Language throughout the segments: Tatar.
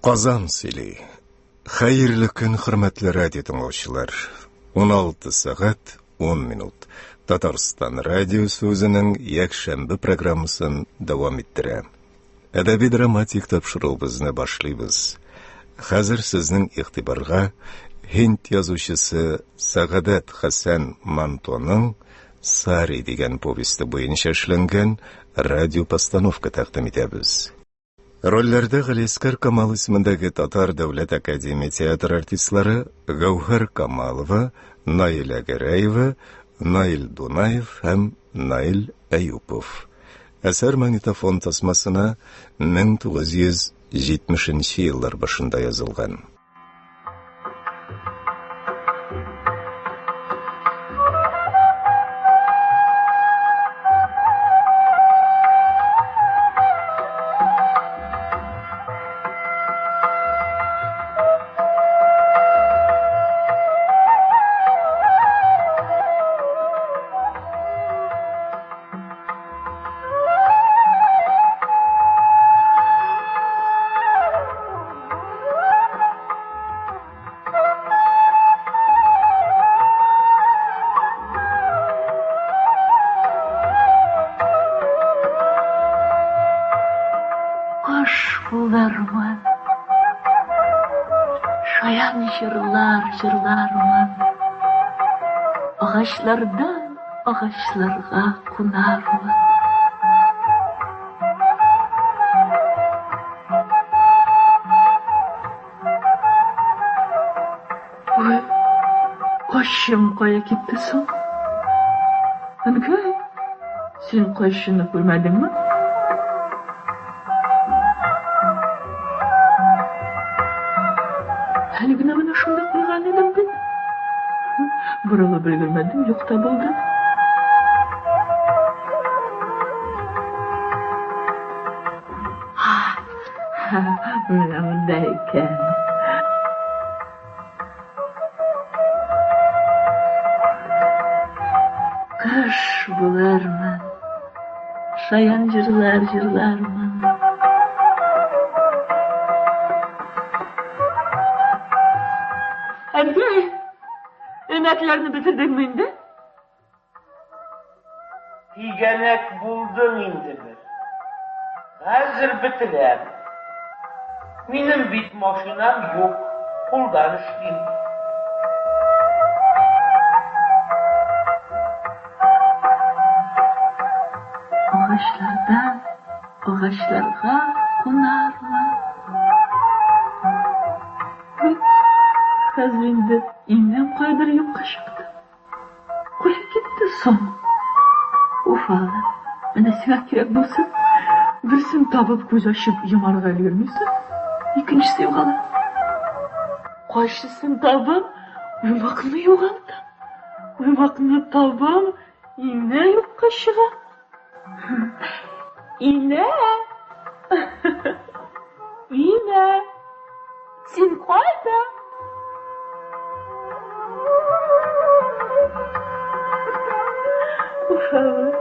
Qazan sili. Xayrlı gün, hürmetli radyo dinləyicilər. 16 saat 10 minut. Tatarstan radyo sözünün yakşənbə proqramısını davam etdirəm. Ədəbi dramatik tapşırığımızı başlayırıq. Hazır sizin ixtibarğa Hind yazıcısı Sağadat Hasan Mantonun Sari degan povesti bo'yicha ishlangan radio postanovka taqdim etamiz. Rollarda G'aliskar Kamal ismidagi Tatar Davlat Akademiya teatr artistlari Gavhar Kamalova, Naila Garayeva, Nail Dunayev ham Nail Ayupov. Asar magnitofon tasmasına 1970 yıllar başında yazılgan. Bularman, şayan jırlarman, ağaçlardan ağaçlarga konarman. Koşum koya gitti son. Anköy, sen koşunu görmedin mi? Haligina bana şunda koygan edim ben. Buralı bilgilmedim, yok da buldum. Buna bundayken. Kış bularman, şayan jırlarman. Ergey, emeklerini bitirdin mi indi? Tigenek buldum indi bir. Hazır bitirem. Benim bit maşinam yok. Kuldan işleyim. Ağaçlardan ağaçlarga konarman. Hazırında innem kadar yok çıktı. Koya gitti son. Ufalı, bana silah gerek bulsun. Birisini tabıp göz açıp yamarga görmüşsün. İkincisi yoğalı. Koşusunu tabıp uyumakını yoğaldı. Uyumakını tabıp iğne yok kaşığa. İğne. İğne. Sen koyda. Ufalı.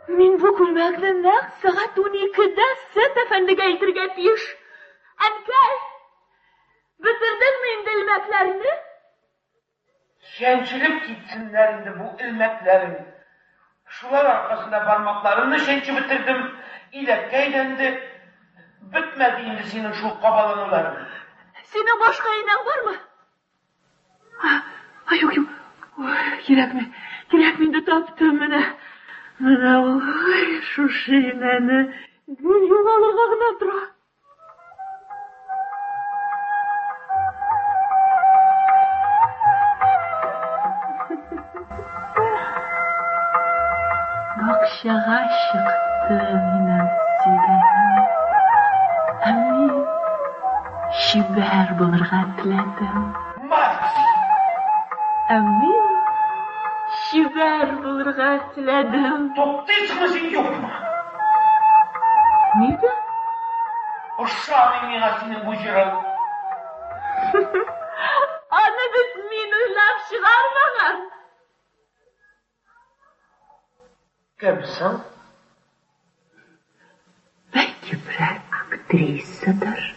Min bugün beklemek saat 12'de Set Efendi'ye iltirget iş. Ankay, bitirdin mi indi ilmeklerini? Şençilip gitsinler indi bu ilmeklerin. Şular arkasında parmaklarını şençi bitirdim. İlek eğlendi. Bitmedi indi senin şu kabalanıların. Senin başka iğnen var mı? Ay yok yok. Gerek mi indi taptım bana. Bana şu şeyini gül yuvalığa dur. Bakşağa çıktı yine sigaret. Amin. Şiber bulurga tiledim. Amin. Şiber bulurga tiledim. Toptayız mısın yok mu? Neydi? Uşağın minasının bu jırıl. Anı bitmeyin laf çıkarmagan. Kimsin? Kibra aktrisadır.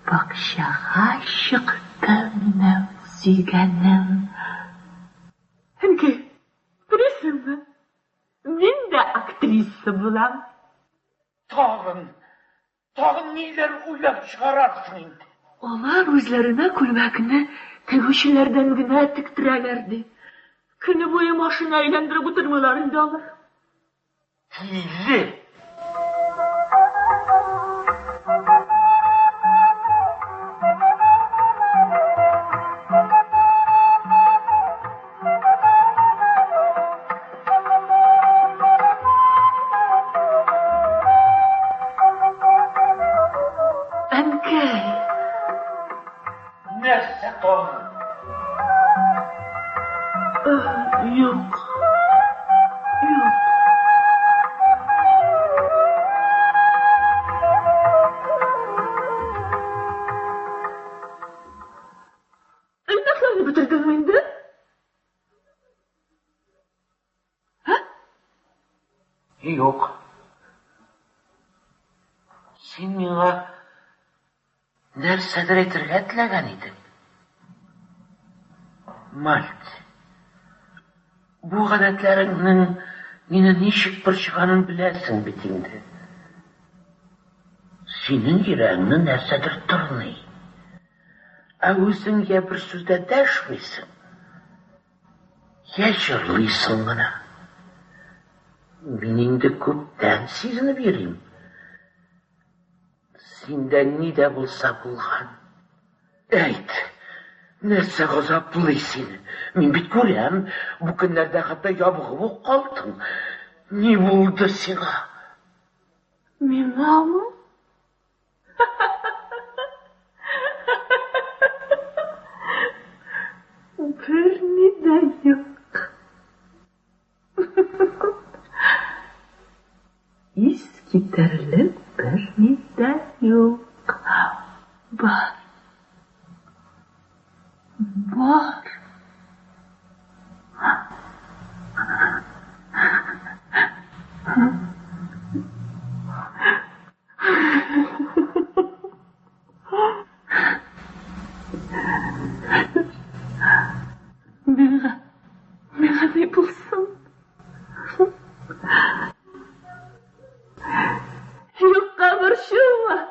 Bakşağa şıktı minem suyganim. Henki, bilirsin mi? Ben de aktrisa bulam. Tağın neler uylap çıkararsın indi. Onlar özlerine kulmakını teguşilerden güne tiktirelerdi. Günü boyu maşını eğlendirip oturmalarında alır. Hile. Ankay. Nerse tağın? Yok. Nasıl bitirdin mi indi? Ha? Yok. Sen bana nersedir etirgetlegan idin. Malt. Bu adetlerinin yine nişik bir çıkanın bilersin bitindi. Senin yüreğinin nersedir tırnı. Ağzın ya bir sözde deşmeysin. Ya jırlıysın bana. Benim de köpten sizini vereyim. Senden ne de bulsa bulgan. Eyt. Nerse gazaplıysin. Men bit görem, bu günlerde hatta yabığı kaldın. Ne buldu sana? Mima mı? Bir ne de yok. İskiterli bir ne de yok. Var. Bana ne bulsun? Yok kabarışım var.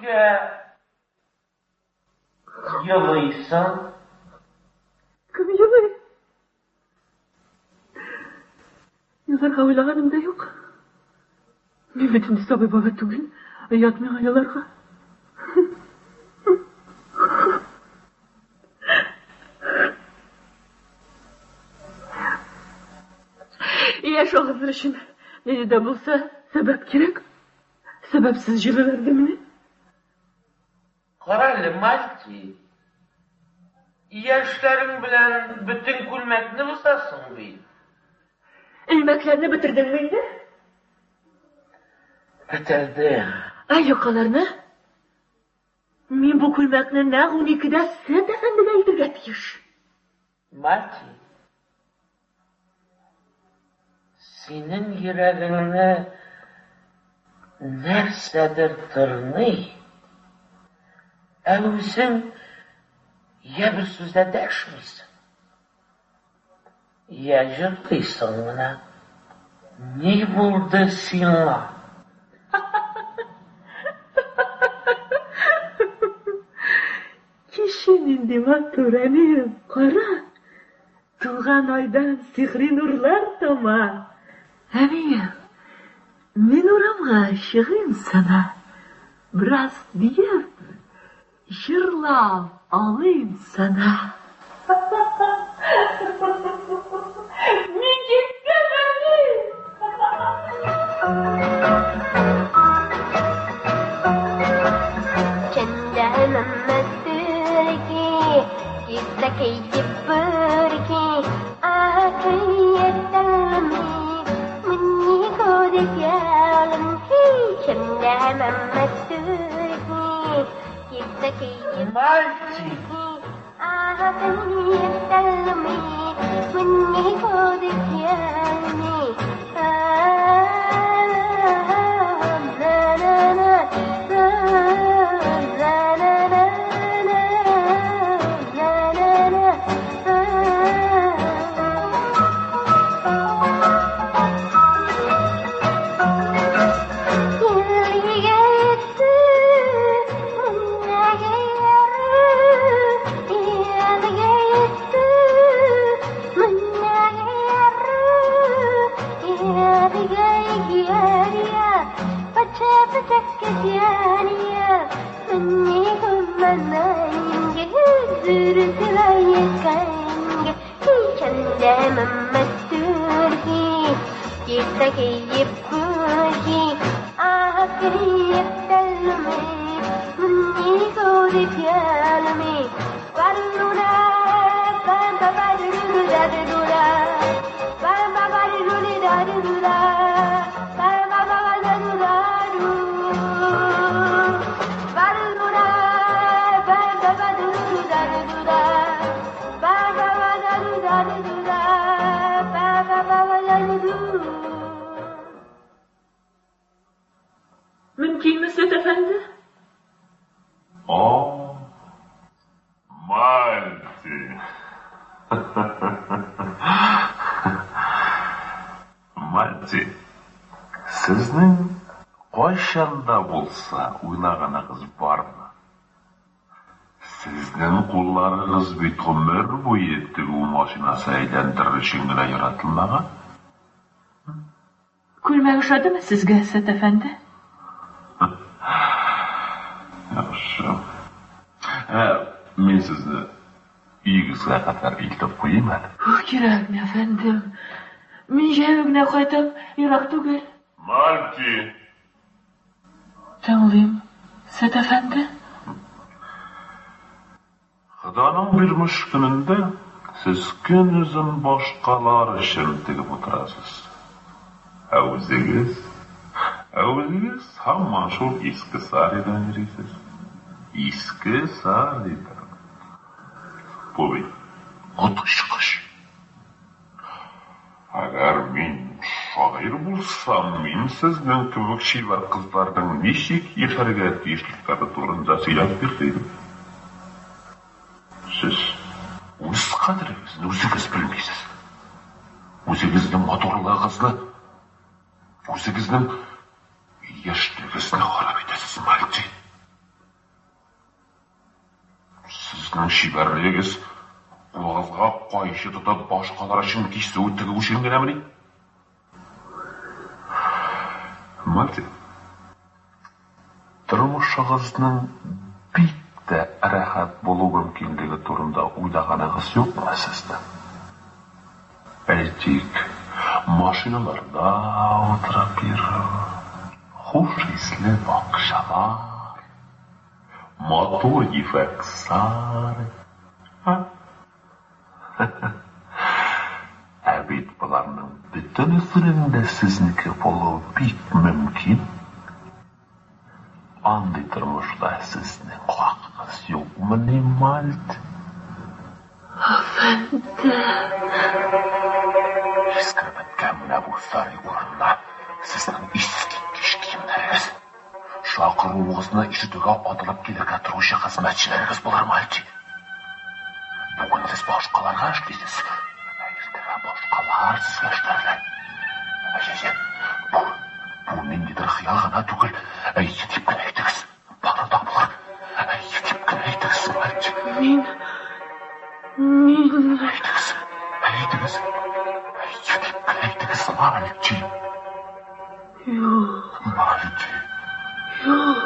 Niye yılıysan? Kim yılı? Yıllar havlalarımda yok. Milletin hesabı bana tugün. Yatmaya yıllarga. Yaş ağızlar için ne de bulsa sebep gerek. Sebepsiz jülelerdi mi? Karalı Malti. Yaşların bilen bütün kulmetini busasın bil. İlmeklerini bitirdin miydi? Bitirdi. Ay yokalarını. Men bu kulmekni ne 12'de sen de kendine yedirgetiyиш. Malti. Senin yüreğine nersedir tırnı. Ağzın ya bir sözde deşmeysin. Ya jırlıysan bana. Ne buldu sana? Kişinin dima töreniyim kara. Tuğan aydan sihri nurlar toma. Emiyim. Men oramga aşığım sana. Biraz diyip jırlap alayım sana. Müzikte beni. Kay pergi akhir dalam menyikur di dalam Mümkün mü Süt Efendi? Malti. Malti, sizning qachonda bo'lsa o'ylaganınız barmı? Sizning qo'llaringiz bitomir bo'yi tiguv mashinasi aylantirishingina yaratilmagan? Kulmak ushadimi sizga Süt Efendi? Yaxshi. Men sizni uyingizga qadar eltib qo'yayman. Kerakmi efendim? Men javobni qaytam yiroq tugul. Malti. Tinglayım Süt Efendi. Xudoning bermish kunida siz kunizin boshqalar uchun tegib o'tirasiz. O'zingiz hamon shu eski saridan yurasiz. Eski saridan. Bo'y, o'tqish. Agar men shoir bo'lsam, men sizning kibik shivar qizlarning nechik yasharga tiyishliklari to'g'risida so'ylab berdim. Siz o'z qadringizni o'zingiz bilmaysiz. O'zingizning motorligingizni, o'zingizning yoshligingizni xarob etasiz, Malti. Sizning shivarligingiz qulog'ingizga qo'yishi tutib boshqalar uchun kishsi o'ttiga o'shinganamini? Malti, turmushingizning bitta rahat bo'luv mumkinligi to'g'risida o'ylaganingiz yo'qmi sizda? Aytik, mashinalarda o'tirib yurib, xush isli boqishalar, motor efektlar. Abid bularning butun usulunda sizniki bo'luv bik mumkin. Andi turmushda sizning haqqingiz yo'qmi, Malti? Efendi. Eskirtganlar bu sari o'rinda sizning eski kiyimlaringiz, shoqiruvingizni eshitiga otilib kelgan turuvchi xizmatchilaringiz bo'lar, Malti. Bugun siz boshqalarga ishlaysiz. Ertaga boshqalar sizga ishlaydi. Bu meningdir xiyolgina tugul. Yetibgina aytasiz. Barada bor. Yetibgina aytasiz, Malti. Men aytasiz. Yetibgina aytasiz, Malti. Yo'q. Malti. Yo'q.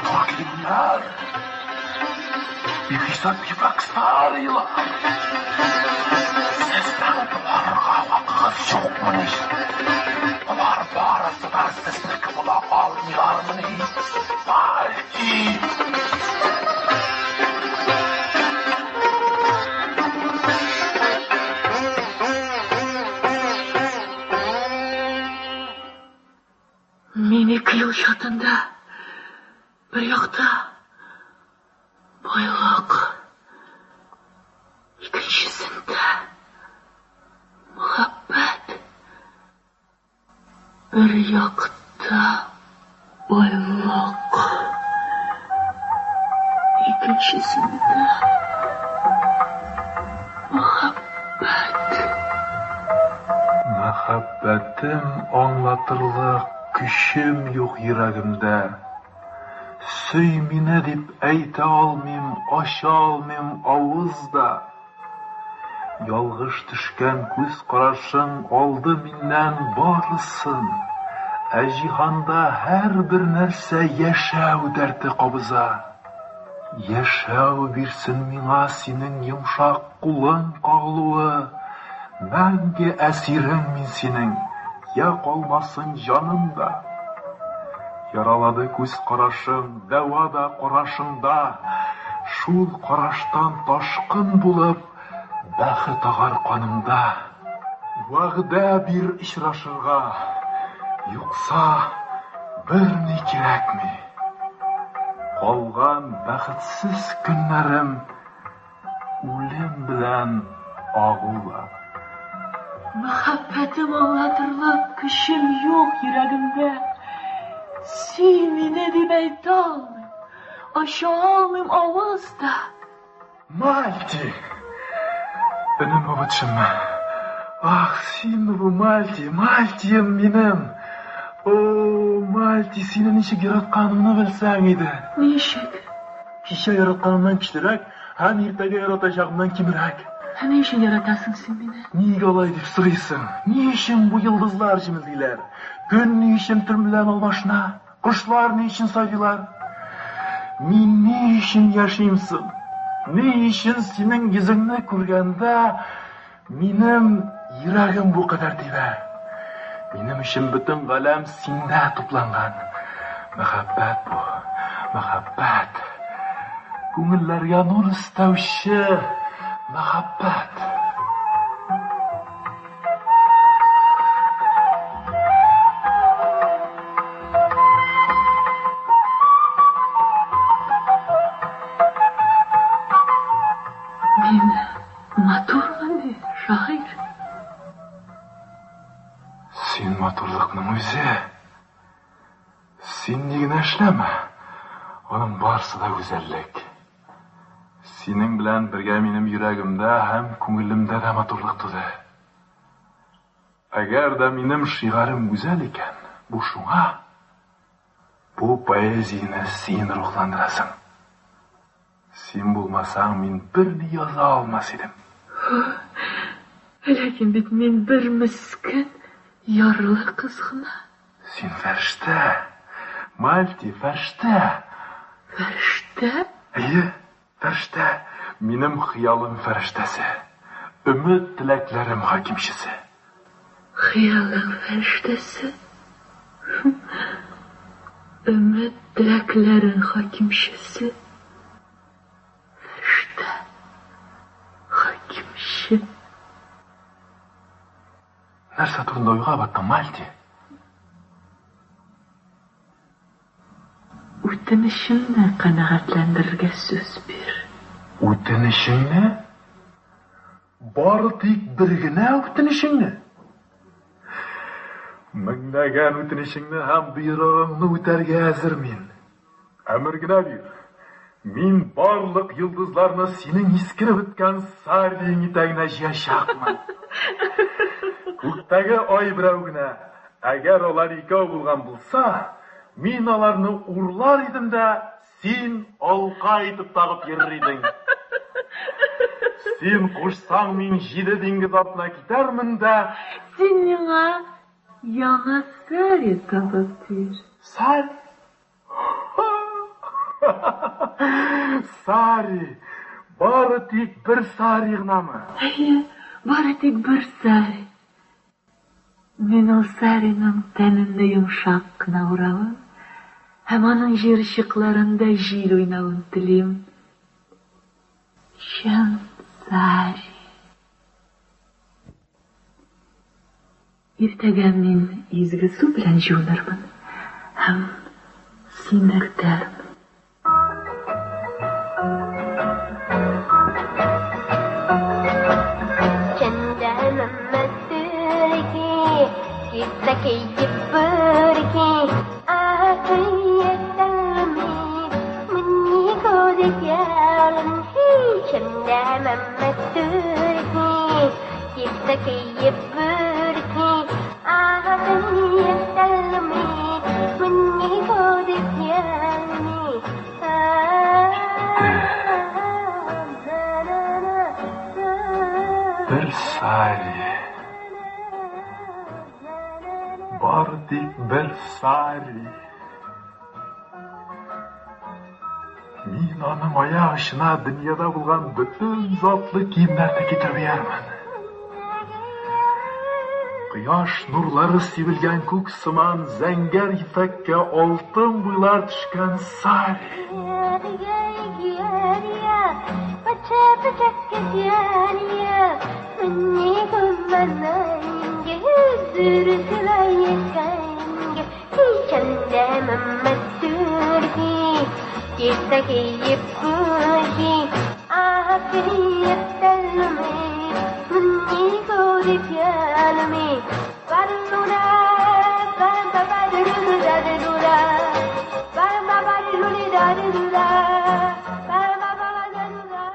Torkilimler. Bir fırsat bir baksarıyla. Sizden duvarga vakıf yokmuş. Onlar barısı da sizdeki bula almıyormuş. Belki. Meni kıyıl şatında bir yakta boyluq, ikincisinde muhabbet, bir yakta boyluq, ikincisinde muhabbet. Muhabbetim anlatırlık küçüm yok yüreğimde. Süy mine dip eyte almayım, aşa almayım avızda. Yalgış düşken göz kararşın aldı minnen barlısın. Ecihanda her bir nerse yaşav derdi kabıza. Yaşav birsin mina senin yumşak kulun kağlığı. Məngi esirin min senin, ya kalmasın canımda. Yaraladı göz kararşın, devada kararşında. Şul kararştan taşkın bulup, bәхет ağar kanımda. Vağda bir işraşırga, yoksa bir ne kirek mi? Kalgan bәхетsiz günlerim, ölüm bilen ağıla. Muhabbetim anlatırlık kışım yok yüreğimde. Sevmine dip eyte almayım, aşağı almayım avazda. Malti! Benim babacığım. Ah sen bu Malti, Malti'yim benim. Oo Malti, senin işi yaratkanını bilsen idi. Ne işik? Kişi yaratkanından kişilerek, hem irtege yaratacağımdan kimirek. Ne işin yaratasın sen beni? Niye olay deyip soruyorsun? Ne işin bu yıldızlar cimizliler? Gün ne işin türmülen olmaşına? Kuşlar ne işin saydılar? Min ne işin yaşayımsın? Ne işin senin yüzünü kurganda benim yüreğim bu kadar dibe. Benim işim bütün kalem sinde toplangan. Muhabbet bu, muhabbet. Gönüllerge nur istavşi, muhabbet. Maturlandı, şair. Sen maturlukның özü. Sen nigine eşleme. Onun barsı da güzellik. Senin bilen birge benim yüreğimde hem köngülümde de maturluk tudu. Eğer de benim şiarım güzel iken, bu şuna, bu poeziyini sen ruhlandırasın. Sen bulmasan men bir yaza almaz idim. Lakin bit men bir miskin, yarlı kızgına. Sen ferişte, Malti ferişte. Ferişte? İyi, ferişte. Benim hıyalım feriştesi. Ümit dileklerim hakimşisi. Hıyalın feriştesi. Ümit dileklerin hakimşisi. Ferişte. Hakimşi. Nerse turunda uyga battın Malti? Utanışımla kanaatlendirge söz bir. Utanışın Bari tek birgine utanışın Minglagan utanışını ham buyrug'ingni o'targa hozirmen. Amirgina bir. Men barliq yulduzlarni sening iskirib o'tgan sarling etagina yashaqman. Ko'kdagi oy birovgina agar ular ikov bo'lgan bo'lsa, men ularni urlar edimda, sen olqa etib tag'ib yurar eding. Sen qo'shsang men 7 dengiz ortuna ketarmin-da. Sen menga yangi sari topib ber. Sal? Сари, бары тек бір сари ғынамы? Бары тек бір сари. Мен ол саринің тәнінде йомшақ қына ұрауын, һәм аның жиршықларында жил ойнауын тілейм. Шын сари. Иртәгә мин изге су белән җуынырмын һәм сине көтәрмен. Bir sari. Bari tek bir sari. Min anım ayağışına dünyada bulgan bütün zatlı kiyimlerde getirmeyermen. Kıyaş nurları sivilgen kuk sıman zenger ipekке altın buylar düşken sari.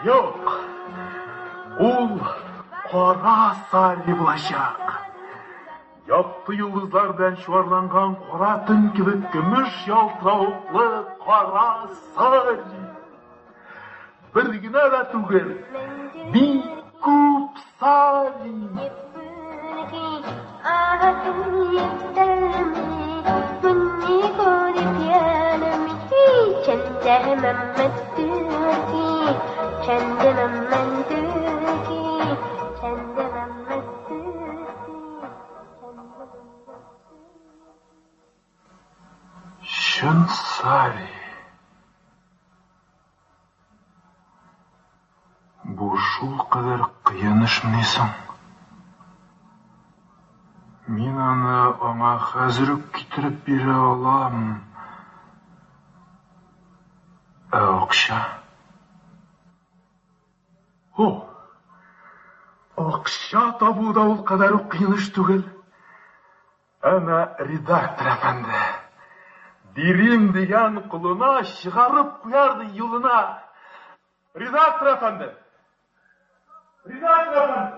Yok, ol kara sari bulaşak. Yaktı yıldızlardan şuvarlangan kara tün gibi gümüş yaltravuklu kara sari. Bir güne de tügel, bir kup sari. Şun sari. Bu şul kadar kıyanışmıysan. Min anı ona hazırık getirip bire olam. Akşa. Akşa tabu da ol kadar kıyınış tügül. Ana redaktör efendi. Dirim diyen kuluna çıkarıp koyardı yoluna. Redaktör efendi. Redaktör efendi.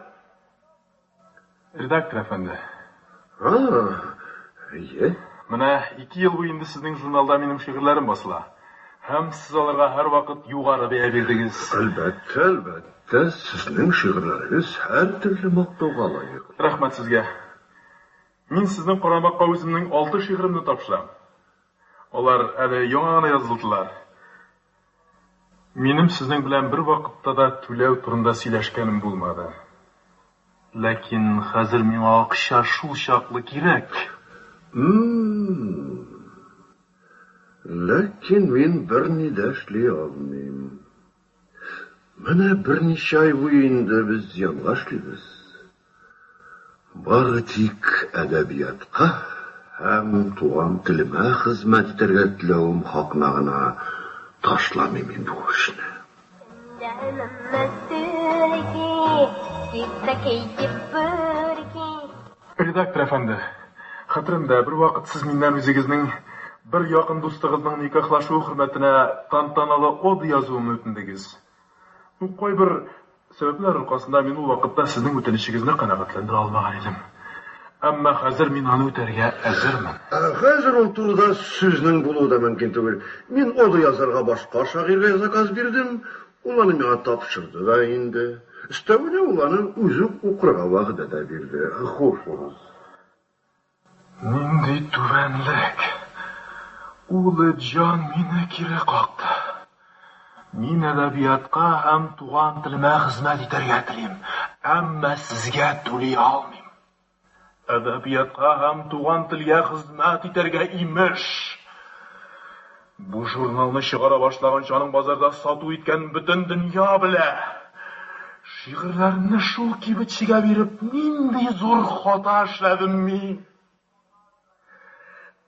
Redaktör efendi. İyi. Mına 2 yıl boyunda sizin jurnalda benim şiirlerim basıla. Hem siz onlarga her vakit yukarı beya verdiniz. Elbette. Sizin şiirleriniz her türlü maqtauga layık. Rahmat sizge. Min sizin Qoramakka özümnün 6 şiirimni topşıram. Olar әле яңа гына язылдылар. Минем сезнең белән бер вакытта да түләү турында сөйләшкәнем булмады. Ләкин хәзер миңа акча шул чаклы кирәк. Ләкин мин берни дә эшли алмыйм. Менә берничә ай буенда без янга эшлибез. Бары тик әдәбиятка һәм туган телемә хезмәт итәргә теләвем хакына гына ташламыйм мин бу эшне. Редактор әфәнде, хәтеремдә бер вакыт сез миннән үзегезнең bir якын дустыгызның никахлашу хөрмәтенә тантаналы од язуымны үтендегез. Кай бер сәбәпләр аркасында мин ул вакытта сезнең үтенечегезне канәгатьләндерә алмаган идем. Әмма хәзер мин аны үтәргә әзермен. Хәзер ул турыда сүзнең булуы да мөмкин түгел. Мин оды язарга башка шагыйрьгә заказ бирдем, ул аны миңа тапшырды да инде. Өстәвенә ул аны үзе укырга вәгъдә дә бирде. Хуш булыгыз. Нинди түбәнлек. Улы җан мине кире какты. Мин әдәбиятка һәм туган телемә хезмәт итәргә телим, әмма сезгә түли алмыйм. Әдәбиятка һәм туган телгә хезмәт итәргә имеш. Бу журналны чыгара башлаганча аның базарда сату иткән бөтен дөнья белә. Шигырьләрне шул кибетчегә биреп, нинди зур хата эшләдем мин.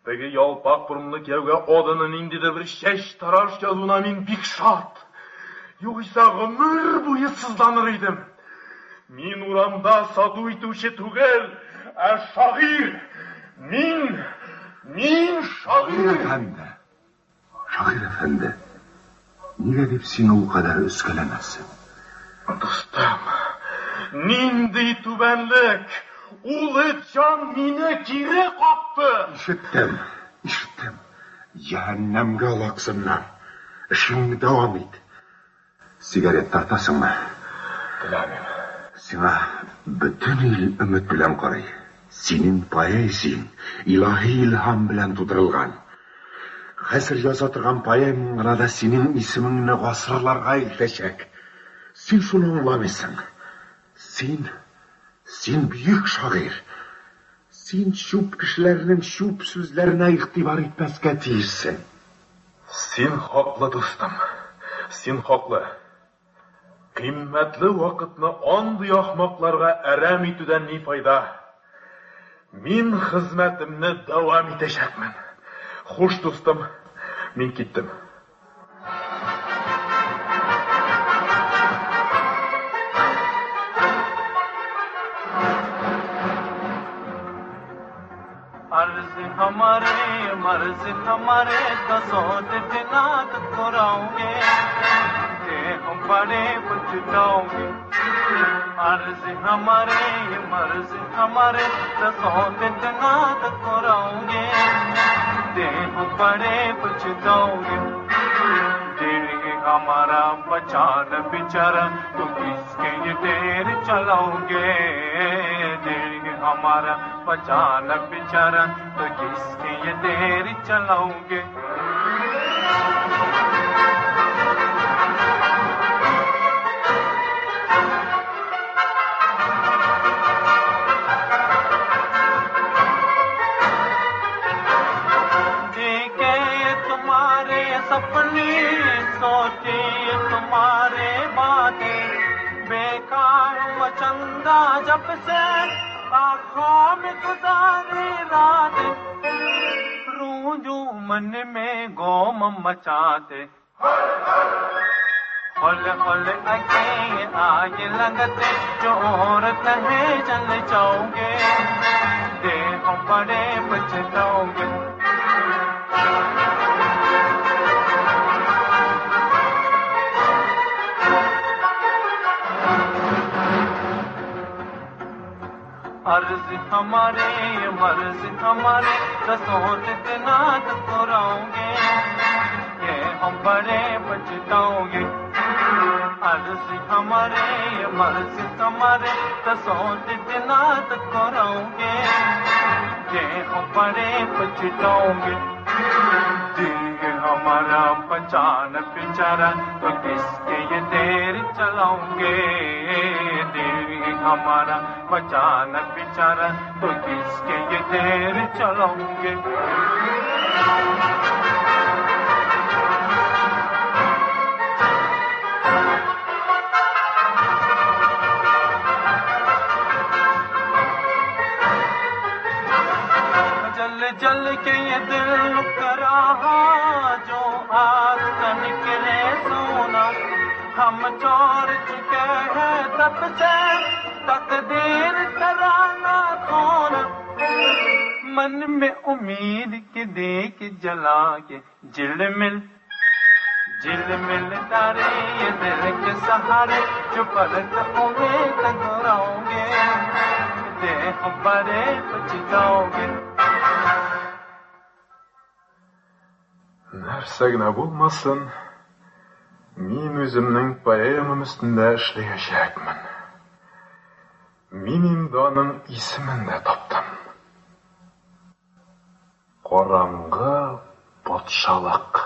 Теге ялпак бурынлы кияүгә адыны ниндидер бер чәч тараш язуына мин бик шат. Югыйсә гомер буе сызланыр идем. Мин урамда сату итүче түгел, ә шагыйрь. Мин шагыйрь. Шагыйрь әфәнде, нигә дип син ул кадәр өскәләнәсең? Дустым, нинди түбәнлек! Улы җан мине кире капты! Ишеттем. Җәһәннәмгә алаксыннар. Эшеңне дәвам ит. Сигарет тартасыңмы? Теләмим. Сиңа бөтен ил өмет белән карый. Синең поэзияң илаһи илһам белән тудырылган. Хәзер яза торган поэмаң гына да синең исемеңне гасырларга илтәчәк. Син шуны аңламыйсың. Син бүйек шагыйрь. Син чүп кешеләрнең чүп сүзләренә игътибар итмәскә тиешсең. Син хаклы, дустым. Син хаклы. Кыйммәтле вакытны андый ахмакларга әрәм итүдән ни файда? Мин хезмәтемне дәвам итәчәкмен. Хуш, дустым, мин киттем. हमारे मर्ज हमारे कसौट दिनात कराओगे ते हम बड़े पछताओगे अर्ज हमारे मर्ज हमारे कसौट दिनात कराओगे ते हम बड़े पछताओगे दिल हमारा बचान बेचारा तो किसके ये देर चलाओगे दिल हमारा बचान बेचारा तो किसके ये देर चलाओगे देखे तुम्हारे सपने सोचे तुम्हारे बातें बेकार चंदा जब से आँखों में गुजारे रात रूजू मन में गोम मचाते होल होल अगे आगे लगते जो औरत है चल जाओगे देखो बड़े पछताओगे अर्ज हमारे मर्ज हमारे कसौट दिनात कराओगे ये हम बड़े पछताओगे अर्ज हमारे मर्ज हमारे कसौट दिनात कराओगे ये हम बड़े पछताओगे दिल हमारा पहचान बेचारा तो किसके ये देर चलाओगे दिल हमारा पहचान बेचारा तो किसके ये देर चलाओगे जल जल के ये दिल करा जो आज तन निकले सोना हम चोर चुके हैं तब से तकदीर कराना खोना मन में उम्मीद के देख जला के झिलमिल तारे ये दिल के सहारे जो पलक उम्मीद कराओगे देख बड़े पछताओगे Нәрсә генә булмасын, мин үземнең поэмам өстендә эшләячәкмен. Мин инде аның исемен дә таптым. Караңгы патшалык.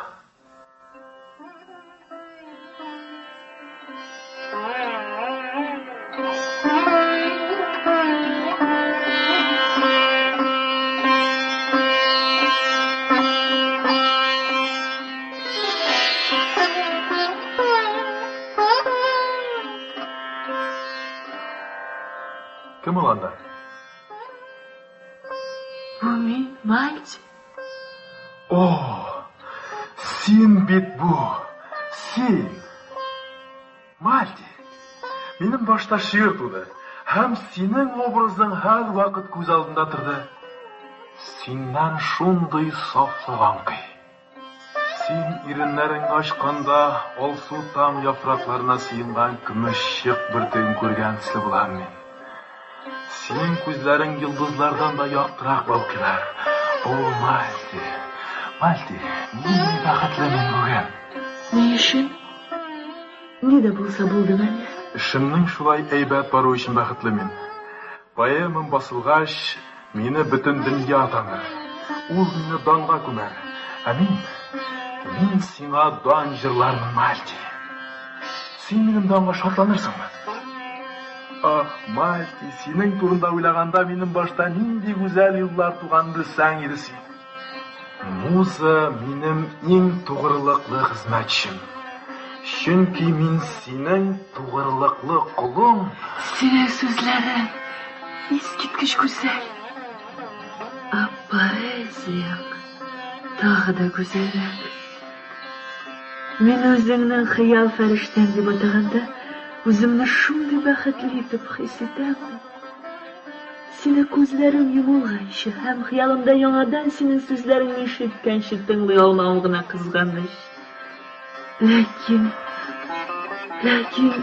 Kim olanda? Bu men, Malti. Sen bit bu. Sen. Malti. Benim başta şiir tuğdu. Hem senin obrazın her vakit göz aldında turdu. Senden şunday saflıgan kıy. Sen irinlerin açkanda ol su tam yapraklarına sıyıngan kümüş şık bir tüyün көрген тісі bulan men. Senin gözlerin yıldızlardan da yaktırak balkılar. Malti. Malti, niye bakıtlı men bugün? Ne işin? Ne de bulsa buldu beni. İşimning şulay eybat barı için bakıtlı men. Poemam basılgaç, meni bütün dünya tanır. Ul meni danğa kömer. Men sina dan jırlarmın Malti. Sen menim danğa şatlanırsın mı? Malti, senin turunda oylaganda menim başta nindi güzel yıllar tuğandı sen edisin. Mуза menim eng to'g'riliqli xizmatchim. Chunki men sening to'g'riliqli qulim. Senin sözlerin eskitkiç güzel. Poeziyan daha da güzellik. Men o'zingning xiyol farishtam deb ataganda o'zimni shunday baxtli deb his etaman. Seni ko'zlarim yumulg'ancha ham xiyolimda yangadan sening so'zlaringni eshitgancha tinglay olmog'ina qizg'anish. Lekin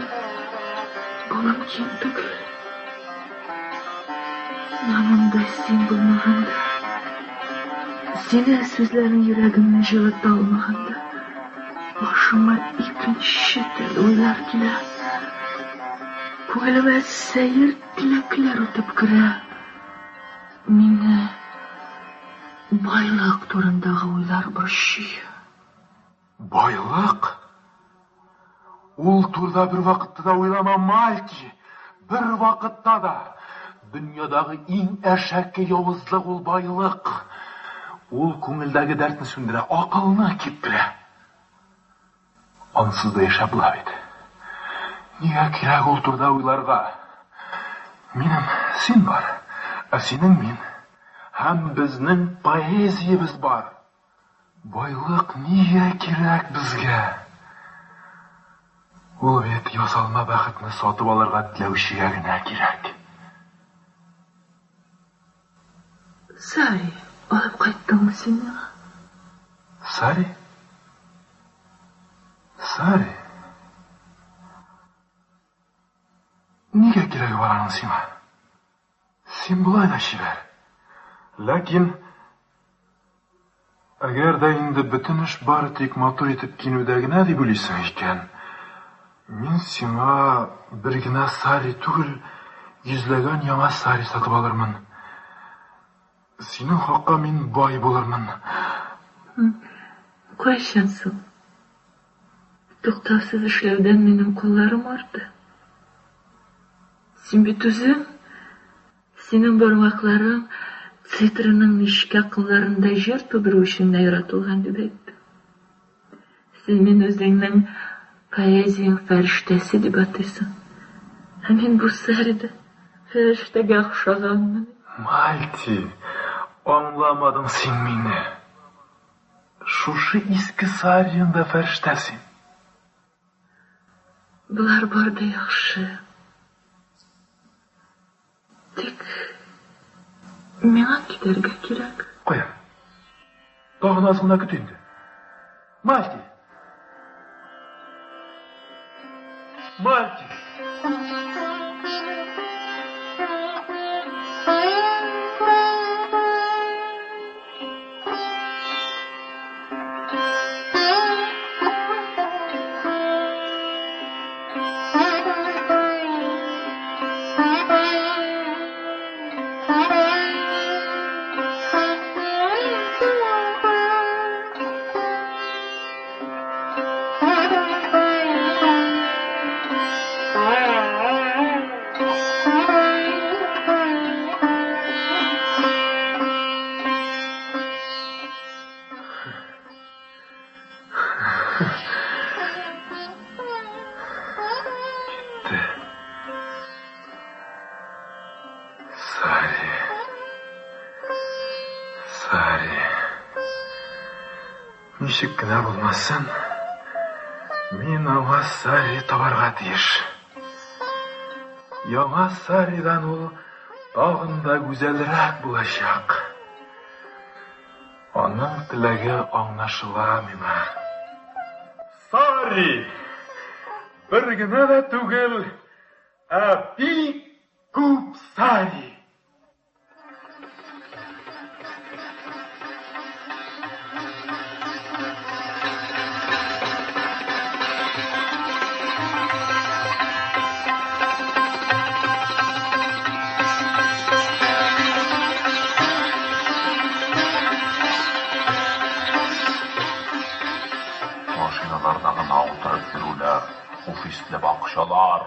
bu mumkin tugul. Yonimda sen bo'lmaganda, sening so'zlaring yuragimni jilata olmaganda, boshimga ikkinchi til o'ylar kelar. Ko'nglimga sayr tilaklar o'tib kirar. Meni boyliq turindagi o'ylar boshlaydi. Boyliq? Ул turda bir vaqtda da o'ylamam Malti. Bir vaqtda da dunyodagi eng ashakka yovuzlik ul boyliq. Ул ko'ngildagi dardni sundira, aqlni keptira. Onsuz da yashab bo'ladi. Nega kerak ul turda o'ylarga? Mening sen bor, sening men. Ham bizning poeziyamiz bor. Boyliq nega kerak bizga? Ул vet yozolma baxtni sotib olirga tilovchigagina kerak. Sari, olib qaytdingmi seni? Sari? Nega kerak bo'laring senga? Sen bulayda shiver. Lekin agarda endi butun ish bari tek motor etib kinodagina deb o'ylaysan ekan, men senga birgina sari tugul, yuzlagan yangi sari sotib olirman. Sening haqqa men boy bo'larman. Qo'yishansan. To'xtovsiz ishlavdan mening qo'llarim ordi. Sen bit o'zing, sening barmoqlaring sitrining nishka qinlarida yer to'diruvishini yaratilgan deb aytdi. Sen men o'zingning poeziyang farishtasi deb ataysan. Men bu sarida farishtaga o'xshaganman. Malti, anlamadım sen meni. Şuşu eski sariyanda farishtasin. Bular borda yaxshi. Tek menga ketarga kerak. Qo'yam. Tog'ni ozgina kutindi. Malti. Ничек кенә булмасын, мин аңа Сари табарга тиеш. Яңа Саридан ул тагын да гүзәлрәк булачак. Аның теләге аңлашыла миңа. Сари! Бер генә дә түгел, бик күп Сари. Ofisli bakışalar,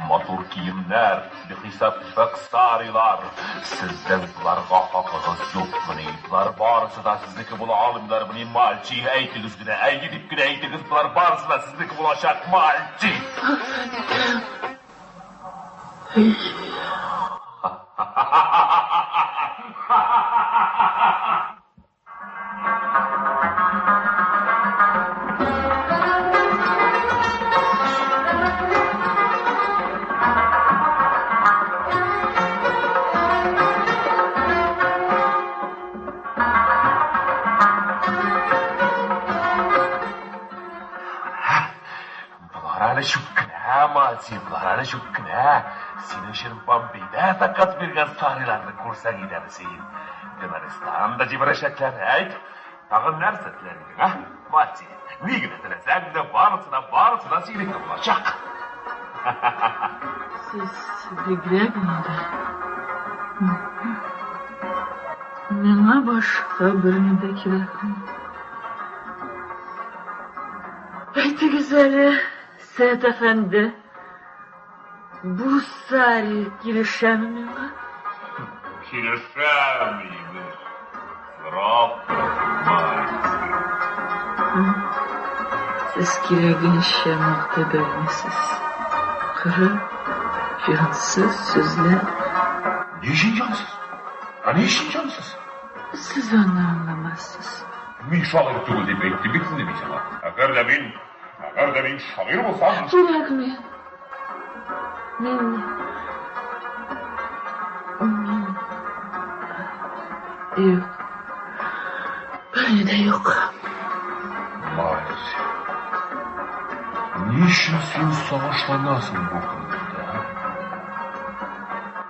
motor kiyimler, bihesap tüfek Sarilar. Sizden bularga hakkınız yok muni? Bular barısı da sizniki bula alimler muni malçi. Eytiniz güne, gidip güne eytiniz. Bular barısı da sizniki bulaşak malçi. Bular şükkine. Senin şırpan beyde takat birgen Sarilarını kursan gidersin. Dümenistan'da cibireşekler eyt. Tağın nersetlerin ha? Malci, ne güne sen de barısına silik olacak. Siz bigrek miydi? Mena başka birini de kirekmi? Eyti güzeli, Seyit Efendi. Bu Sari girişemmiyor. Girişemmiyor. Siz kiregin işemekte bilmesiz. Kırı, cansız sözler. Ne işin cansız? Ne işin cansız? Siz onu anlamazsınız. Min şair tügül deyip etti bitin demiş ama. Eğer de min şair olsam... Kiregmi? Yok. Böyle de yok. Maalesef. Niçin sen savaşlanasın bu konuda?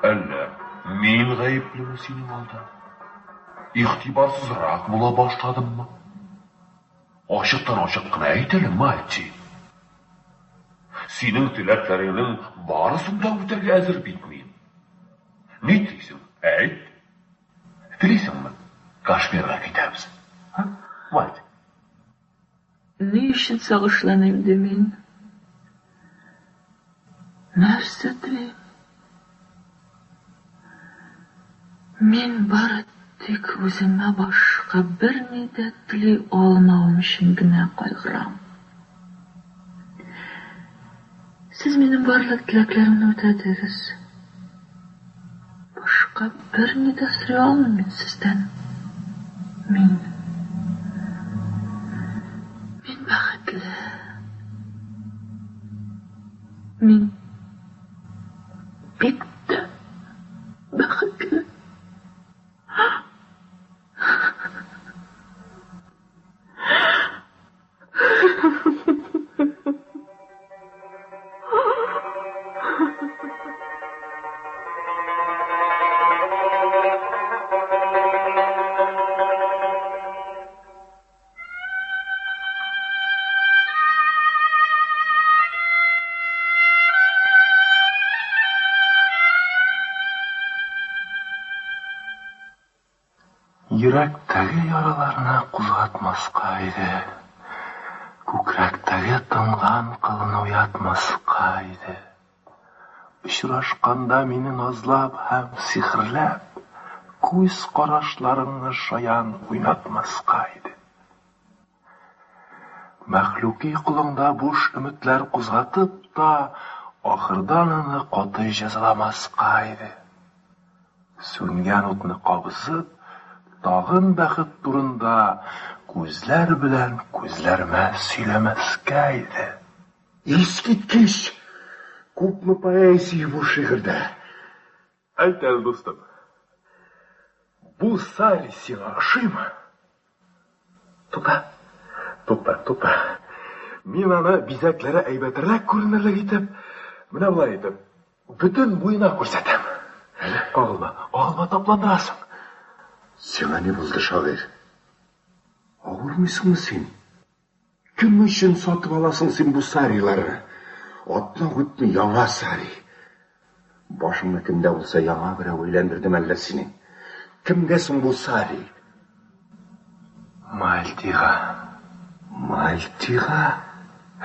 Elle, men gayipli senin oldu. İhtibarsızrak bula başladın mı? Aşıktan aşıkkına eğitelim Malci. Senin tileklerinin barısında ötege ezir bitmeyin. Ne diyorsun? Eyt. Bilirsin mi? Kaşmir'e gideriz. Ha? Malci. Ne için savaşlanayım demeyin? Nerse dileyim? Men bari tek o'zimga boshqa bir nida tili olmamışımgina qayg'uram. Siz mening barliq tilaklarimni o'tadingiz. Boshqa bir nida so'ray olmayman sizdan. Men baxtli. Men bitta baxtli. Yürektagi yaralarni qo'zg'atmasqa edi. Ko'krakdagi tingan qilni uyatmasqa edi. Uchrashqanda meni nozlab ham sehrlab, ko'z qarashlaringni shayan o'ynatmasqa edi. Maxluqiy qulingda bo'sh umidlar qo'zg'atib da oxirdan uni qat'iy jazolamasqa edi. So'ngan o'tni qabzib Tağın бәхет турында күзләр белән күзләрмә сөйләмәскә иде. Искиткеч, күпме поэзия бу шигырьдә. Әйт әле, дустым. Бу Сари сиңа ошыймы? Тукта. Мин аны бизәкләре әйбәтрәк күренерлек итеп, менә булай итеп, бүтән буена күрсәтәм. Алма тапландырасың. Сиңа ни булды, шагыйрь? Авырмыйсыңмы син? Кем өчен сатып аласың син бу сариларны? Атна үтми яңа сари. Башыңны кемдә булса яңа берәү өйләндердем әллә синең? Кемгә соң бу сари? Мальтига?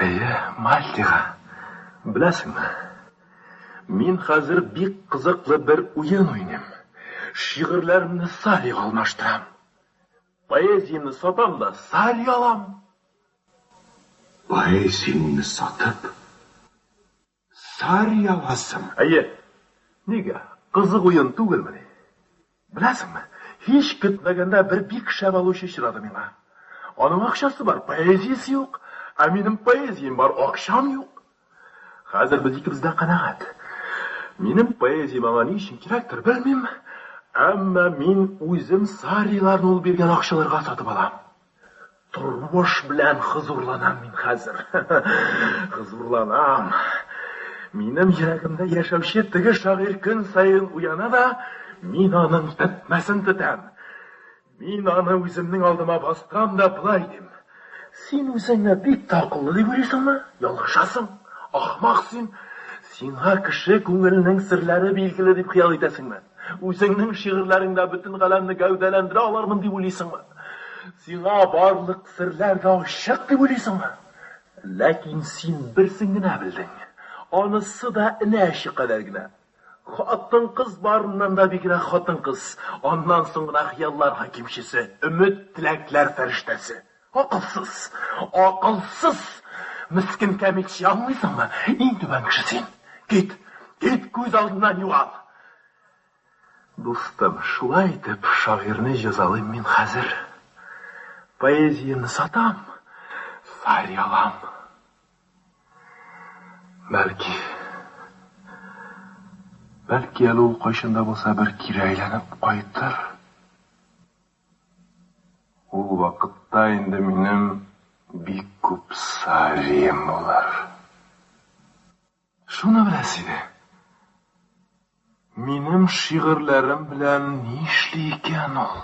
Әйе, Мальтига. Беләсеңме? Мин хәзер бик кызыклы бер уен уйныйм. Шигырьләремне Сарига алмаштырам. Поэзияны сатам да Сари алам. Поэзияны сатып Сари аласың? Әйе. Нигә? Кызык уен түгелме? Беләсеңме? Һич көтмәгәндә бер бик шәп алучы очрады миңа. Аның акчасы бар, поэзиясе юк. Ә минем поэзиям бар, акчам юк. Хәзер без икебез дә канәгать. Минем поэзиям аңа ни өчен кирәктер белмим. Әмма мин үзем Сариларны ул биргән акчаларга сатып алам. Тормыш белән хозурланам мин хәзер. Хозурланам. Минем йөрәгемдә яшәүче теге шагыйрь көн сайын уяна да, мин аның тетмәсен тетәм. Мин аны үземнең алдыма бастырам да булай дим. Син үзеңне бик акыллы дип уйлыйсыңмы? Ялгышасың. Ахмак син. Сиңа кеше күңеленең серләре билгеле дип хыял итәсеңме? Үзеңнең шигырьләреңдә бөтен галәмне гәүдәләндерә алырмын дип уйлыйсыңмы? Сиңа барлык серләр дә ачык дип уйлыйсыңмы? Ләкин син берсен генә белдең. Анысы да инәши кадәр генә. Хатын-кыз барыннан да бигрәк хатын-кыз. Аннан соң гына хыяллар хакимчесе, өмет теләкләр фәрештәсе. Акылсыз. Miskin kemikçi anlıyorsan in түбән кешесен. Git күз алдынан югал. Dostum, шулай итеп шагыйрьне җәзалыйм мин хәзер. Поэзияны сатам, Сари алам. Бәлки әле ул кайчанда булса бер кире әйләнеп кайтыр. Ул вакытта инде минем бик күп Сарием булыр. Шуны беләсез иде. Минем шигырьләрем белән ни эшли икән ул?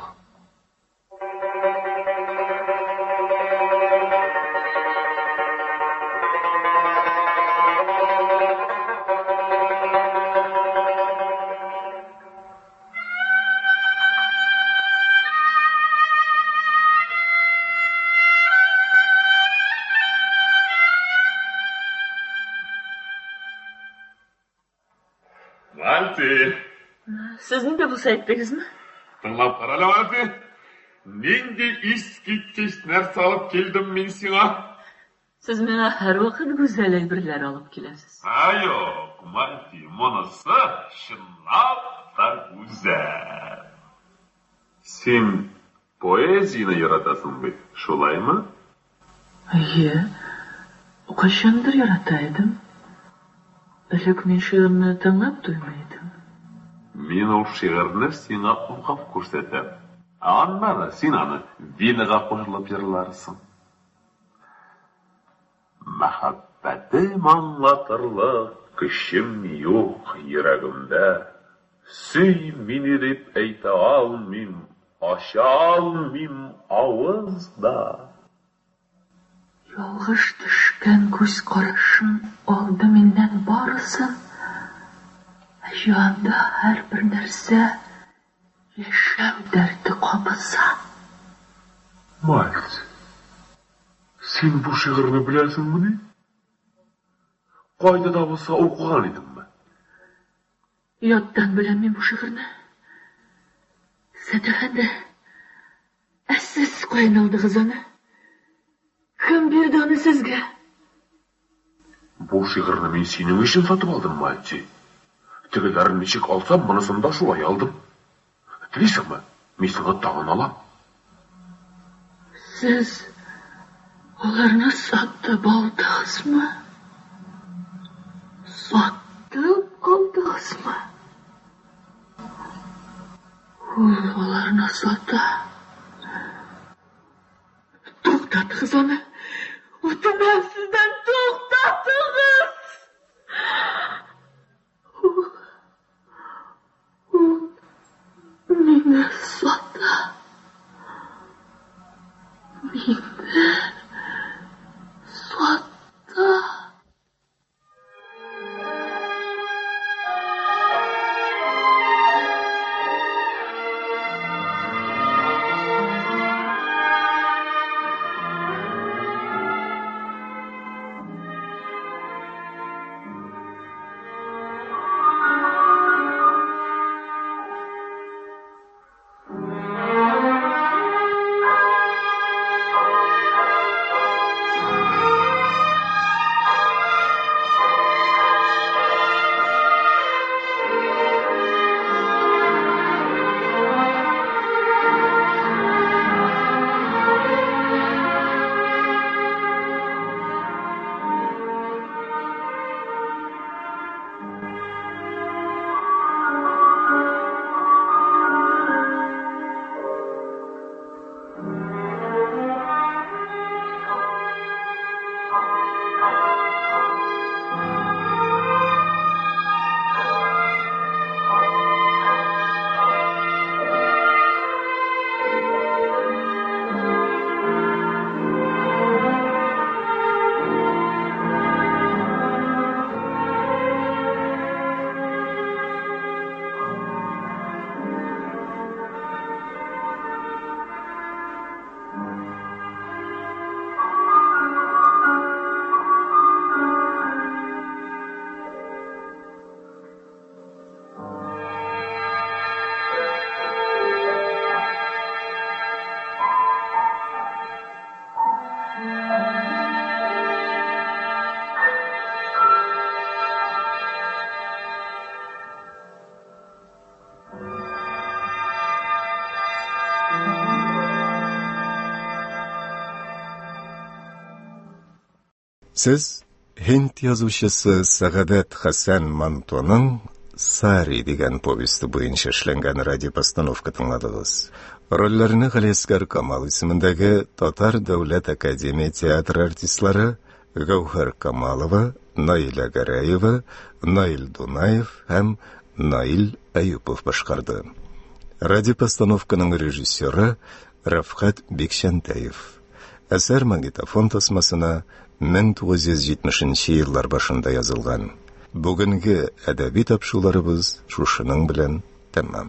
Sizning de bu saytdagizmi? Тыңлап кара Лаванти. Нинди искиткеч нәрсә алып килдем мин сиңа? Siz meni har vaqt go'zal әйберләр алып киләсез. Yo'q, Манти, монысы чынлап та гүзәл. Син поэзияны яратасың бит, шулаймы? Әйе, кайчандыр ярата идем. Элек мин шигырьне тыңлап туймадым. Мин ул шигырьне сиңа укып күрсәтәм. Аннан син аны винага кушылып җырларсың. Мәхәббәтем аңлатырлык көчем юк йөрәгемдә. Сөй мине дип әйтә алмыйм, ача алмыйм авызда. Ялгыш төшкән күз карашың алды миннән барысын. Җанда һәр бер нәрсә яшәү дәрте кабыза. Мальц, син бу шигырьне беләсеңме? Кайда да булса укыган идеңме? Яттан беләм мин бу шигырьне. Сәтәхәндә сез кайналдыгыз аны. Кем бирде аны сезгә? Бу шигырьне мин синең өчен сатып алдым, Мальци. Тегеләрен ничек алсам, монысын да шулай алдым. Телисеңме? Мисыға тағын алам. Siz onlarını satıp aldınız mı? Satıp aldınız mı? Onlarını sattı. Toktatınız onu. Utanmam sizden, toktatınız. Meni sattı. Meni sattı. Siz Hind yazuvchisi Saadat Hasan Mantoning Sari degan povesti bo'yicha ishlangan radio postanovka tingladingiz. Rollarni G'alyaskar Kamal ismidagi Tatar Davlat Akademiya teatr artistlari Gavhar Kamalova, Naila Garayeva, Nail Dunayev ham Nail Ayupov boshqardi. Radio postanovkaning rejissyori Rafqat Bekshantayev. Asar magnitofon tasmasini 1970 yillar boshida yozilgan. Bugungi adabiy topshiruvlarimiz shushining bilan tamom.